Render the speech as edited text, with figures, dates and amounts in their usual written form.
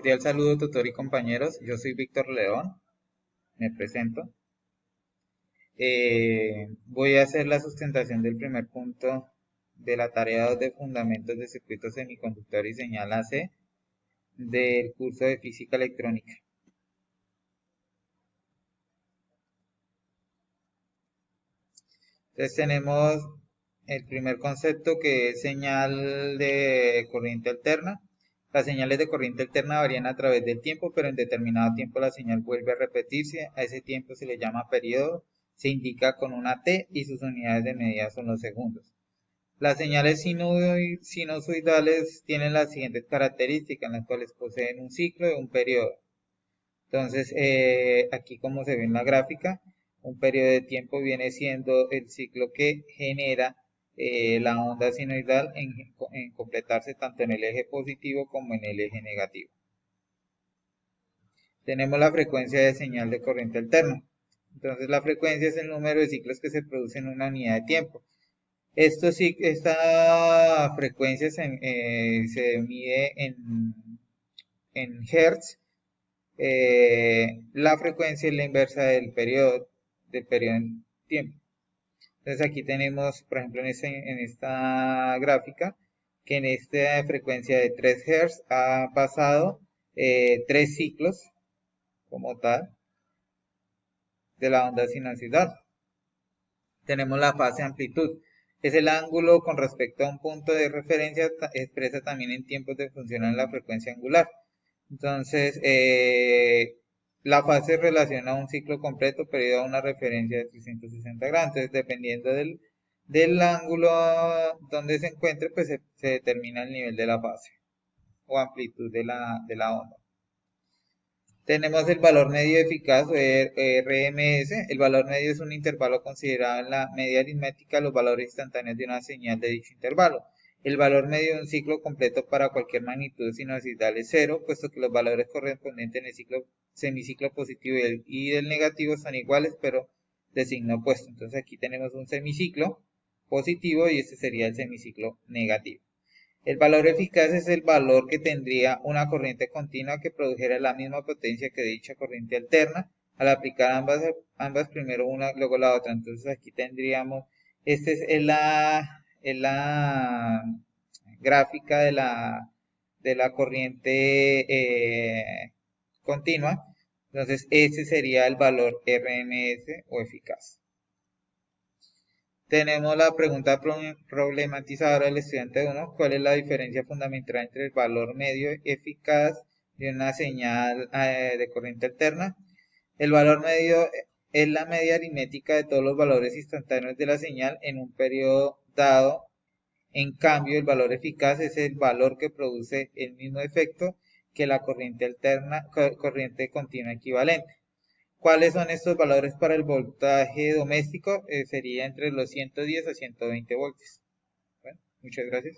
Cordial saludo, tutor y compañeros. Yo soy Víctor León, me presento. Voy a hacer la sustentación del primer punto de la tarea 2 de Fundamentos de Circuitos Semiconductor y Señal AC del curso de Física Electrónica. Entonces tenemos el primer concepto, que es señal de corriente alterna. Las señales de corriente alterna varían a través del tiempo, pero en determinado tiempo la señal vuelve a repetirse. A ese tiempo se le llama periodo, se indica con una T y sus unidades de medida son los segundos. Las señales sinusoidales tienen las siguientes características, en las cuales poseen un ciclo y un periodo. Entonces, aquí como se ve en la gráfica, un periodo de tiempo viene siendo el ciclo que genera la onda sinusoidal en completarse tanto en el eje positivo como en el eje negativo. Tenemos la frecuencia de señal de corriente alterna. Entonces, la frecuencia es el número de ciclos que se producen en una unidad de tiempo. Esta frecuencia se mide en hertz. La frecuencia es la inversa del periodo en tiempo. Entonces aquí tenemos, por ejemplo, en esta gráfica, que en esta frecuencia de 3 Hz ha pasado 3 ciclos como tal de la onda sinusoidal. Tenemos la fase amplitud. Es el ángulo con respecto a un punto de referencia, expresa también en tiempos de función en la frecuencia angular. Entonces, la fase relaciona un ciclo completo, periodo a una referencia de 360 grados. Entonces, dependiendo del ángulo donde se encuentre, pues se determina el nivel de la fase o amplitud de la onda. Tenemos el valor medio eficaz o RMS. El valor medio es un intervalo considerado en la media aritmética de los valores instantáneos de una señal de dicho intervalo. El valor medio de un ciclo completo para cualquier magnitud sinusoidal es 0, puesto que los valores correspondientes en el semiciclo positivo y del negativo son iguales, pero de signo opuesto. Entonces aquí tenemos un semiciclo positivo y este sería el semiciclo negativo. El valor eficaz es el valor que tendría una corriente continua que produjera la misma potencia que dicha corriente alterna al aplicar ambas primero una, luego la otra. Entonces aquí tendríamos, esta es la gráfica de la corriente continua. Entonces ese sería el valor RMS o eficaz. Tenemos la pregunta problematizadora del estudiante 1. ¿Cuál es la diferencia fundamental entre el valor medio eficaz de una señal de corriente alterna? El valor medio es la media aritmética de todos los valores instantáneos de la señal en un periodo dado. En cambio, el valor eficaz es el valor que produce el mismo efecto que la corriente continua equivalente. ¿Cuáles son estos valores para el voltaje doméstico? Sería entre los 110 a 120 voltios. Bueno, muchas gracias.